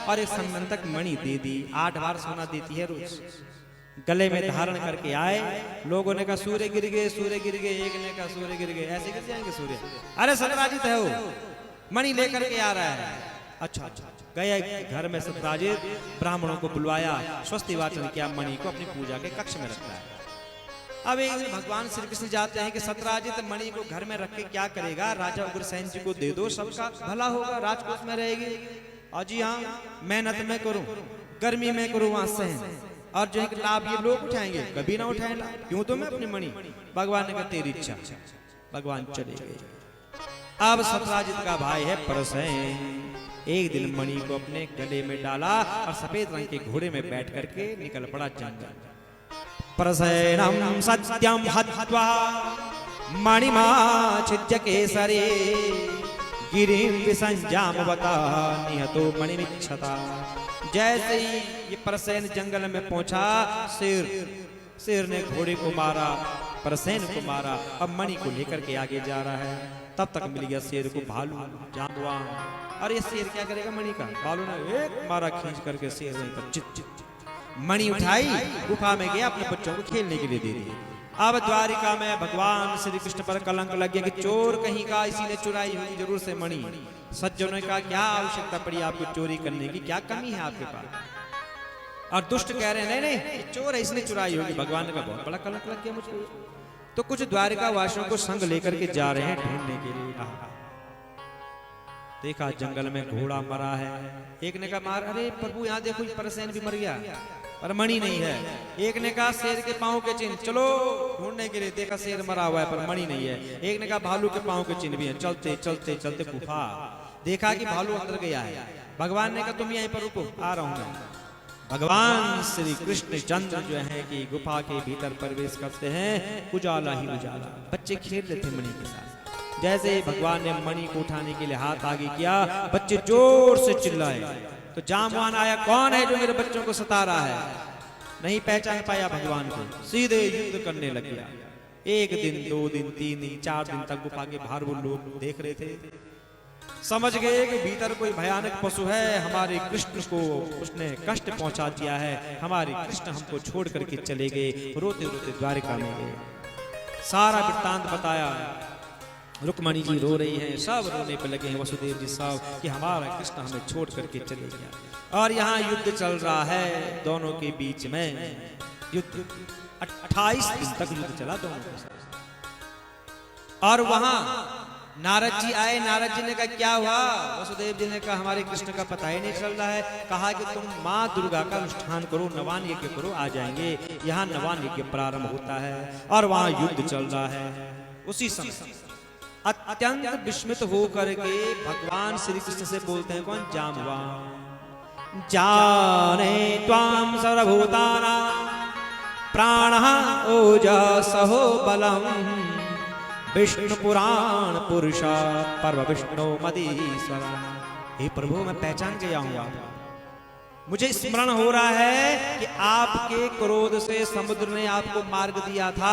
और एक संबंधक मणि दे दी। 8 बार सोना देती है रोज। गले में धारण करके आए। लोगों ने कहा सूर्य गिर गए, सूर्य गिर गए। एक ने कहा सूर्य गिर गए, ऐसे गिर जाएंगे सूर्य? अरे सत्राजित है वो, मणि लेकर के आ रहा है। अच्छा गए घर में सत्राजित, ब्राह्मणों को बुलवाया, स्वस्ति वाचन किया, मणि को अपनी पूजा के कक्ष में रखा है। अब एक दिन भगवान श्री कृष्ण जाते हैं कि सत्राजित मणि को घर में रख के क्या करेगा, राजा उग्रसेन जी को दे दो, सबका भला होगा, राजकोष में रहेगी। और जी हाँ, मेहनत में करूं, गर्मी में करूं वहां सहन, और जो है लाभ ये लोग उठाएंगे, कभी ना उठाए लाभ, क्यों तो मैं अपनी मणि। भगवान ने कहा तेरी इच्छा। भगवान चले गए। अब सत्राजित का भाई है परसेन, एक दिन मणि को अपने गले में डाला और सफेद रंग के घोड़े में बैठ करके निकल पड़ा जंगल। परसेनम सत्यम हत्वा मणिमाच्छिद्य केसरे गिरिं विसंजामवता निहतो मणिमिच्छता। जैसे ही ये परसेन जंगल में पहुंचा, शेर ने घोड़े को मारा, परसेन को मारा। अब मणि को लेकर के आगे जा रहा है। तब तक मिल गया शेर को भालू, जांबवान। और ये शेर क्या करेगा मणि का? भालू ने एक मारा खींच करके शेर वहीं पर चित चित। मणि उठाई, गुफा में गया, अपने बच्चों को खेलने के लिए दे दी। अब द्वारिका में भगवान श्री कृष्ण पर कलंक लग गया कि चोर कहीं का, इसी ने चुराई होगी जरूर से मणि। सज्जनों का क्या आवश्यकता पड़ी आपको चोरी करने की, क्या कमी है आपके पास? और दुष्ट कह रहे हैं नहीं नहीं चोर है, इसने चुराई होगी। भगवान का बहुत बड़ा कलंक लग गया मुझको। तो कुछ द्वारिका वासियों को संग लेकर के जा रहे हैं ढूंढने के लिए। देखा जंगल में घोड़ा मरा है। एक ने कहा मार, अरे प्रभु यहाँ देखो परसेन भी मर गया पर मणि नहीं है। एक ने कहा शेर के पांव के चिन्ह, चलो ढूंढने के लिए। देखा शेर मरा हुआ है पर मणि नहीं है। एक ने कहा भालू के पांव के चिन्ह भी हैं। चलते चलते चलते गुफा, देखा कि भालू अंदर गया है। भगवान ने कहा तुम यहीं पर रुको, आ रहा हूं मैं। भगवान श्री कृष्ण चंद्र जो है कि गुफा के भीतर प्रवेश करते हैं। उजाला ही उजाला, बच्चे खेल रहे थे मणि के साथ। जैसे भगवान ने मणि को उठाने के लिए हाथ आगे किया, बच्चे जोर से चिल्लाए। तो जामवान आया, कौन है जो मेरे बच्चों को सता रहा है? नहीं पहचान पाया भगवान को, सीधे युद्ध करने लग गया। 1 दिन 2 दिन 3 दिन 4 दिन तक गुफा के बाहर वो लोग देख रहे थे। समझ गए कि भीतर कोई भयानक पशु है, हमारे कृष्ण को उसने कष्ट पहुंचा दिया है। हमारे कृष्ण हमको छोड़ करके चले गए। रोते रोते द्वारिका में गए, सारा वृत्तांत बताया। रुक्मणी जी रो रही हैं, सब रोने पे लगे हैं, वसुदेव जी साहब, कि हमारा कृष्ण हमें छोड़ करके चले गया। और यहाँ युद्ध चल रहा है दोनों के बीच में। युद्ध 28 दिन तक युद्ध चला दोनों के साथ। और वहां नारद जी आए। नारद जी ने कहा क्या हुआ? वसुदेव जी ने कहा हमारे कृष्ण का पता ही नहीं चल रहा है। कहा कि तुम माँ दुर्गा का अनुष्ठान करो, नवान यज्ञ करो, आ जाएंगे। यहाँ नवान यज्ञ प्रारंभ होता है और वहां युद्ध चल रहा है। उसी समय अत्यंत विस्मित होकर के भगवान श्री कृष्ण से बोलते हैं कौन? जाम्बवान। जाने त्वाम सर्वभूतानां प्राणः ओजसहो बलम् विष्णु पुराण पुरुषा परम विष्णु मदीश्वर। हे प्रभु मैं पहचान गया हूँ, मुझे स्मरण हो रहा है कि आपके क्रोध से समुद्र ने आपको मार्ग दिया था,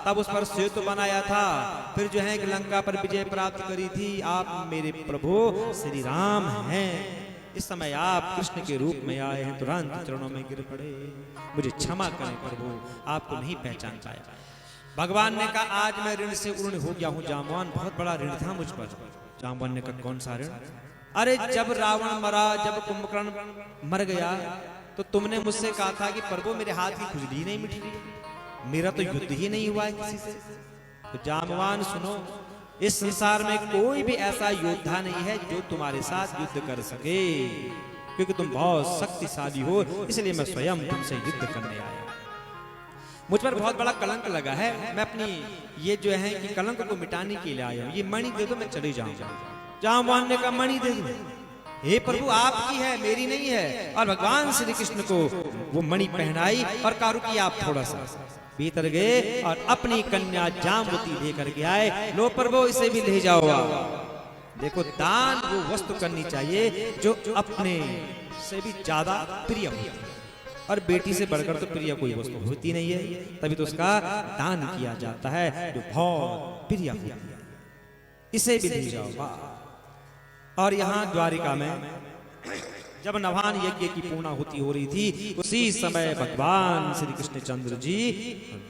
तब उस पर सेतु बनाया था, फिर जो है कि लंका पर विजय प्राप्त करी थी। आप मेरे प्रभु श्री राम हैं। इस समय आप कृष्ण के रूप में आए हैं, तुरंत चरणों में गिर पड़े। मुझे क्षमा करें प्रभु, आपको नहीं पहचान पाया। भगवान ने कहा आज मैं ऋण से ऋण हो गया हूँ जाम्बवान, बहुत बड़ा ऋण था मुझ पर। जाम्बवान ने कहा कौन सा ऋण? अरे जब रावण मरा, जब कुंभकर्ण मर गया, तो तुमने मुझसे कहा था कि प्रभु मेरे हाथ की खुजली नहीं मिट रही, मेरा तो युद्ध ही नहीं हुआ है किसी से। तो जाम्बवान सुनो, इस संसार में कोई भी ऐसा योद्धा नहीं है जो तुम्हारे साथ युद्ध कर सके, क्योंकि तुम बहुत शक्तिशाली हो, इसलिए मैं स्वयं तुमसे युद्ध करने आया। मुझ पर बहुत बड़ा कलंक लगा है, मैं अपनी ये जो है कि कलंक को मिटाने के लिए आया हूँ। ये मणि दे दो, मैं चले जाऊंगा। जाम्बवान ने कहा मणि दे दो। हे प्रभु आपकी है, मेरी नहीं है। और भगवान श्री कृष्ण को वो मणि पहनाई और कहा रुकिए आप थोड़ा सा। भीतर गए और अपनी कन्या जाम्बवती लेकर के आए। लो प्रभु इसे भी ले जाओ। देखो दान वो वस्तु करनी चाहिए जो अपने से भी ज्यादा प्रिय होती है, और बेटी से बढ़कर तो प्रिय कोई वस्तु होती नहीं है, तभी तो उसका दान किया जाता है जो बहुत प्रिय होती है। इसे भी ले जाओ। और यहाँ द्वारिका में जब नवान यज्ञ की पूर्णाहुति हो रही थी, उसी समय भगवान श्री कृष्ण चंद्र जी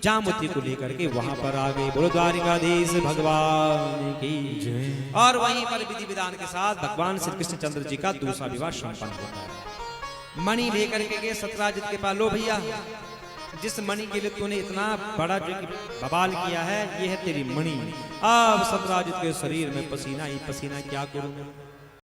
जामवती को लेकर के वहां पर आ गए। बोलो द्वारिकाधीश भगवान की जय। और वहीं पर विधि विधान के साथ भगवान श्री कृष्ण चंद्र जी का दूसरा विवाह संपन्न होता है। मणि लेकर के गए सत्यराजित के पास, लो भैया जिस मणि के लिए तूने इतना बड़ा जो बवाल किया है, ये है तेरी मणि। अब सत्यराजित के शरीर में पसीना ही पसीना, क्या करूं?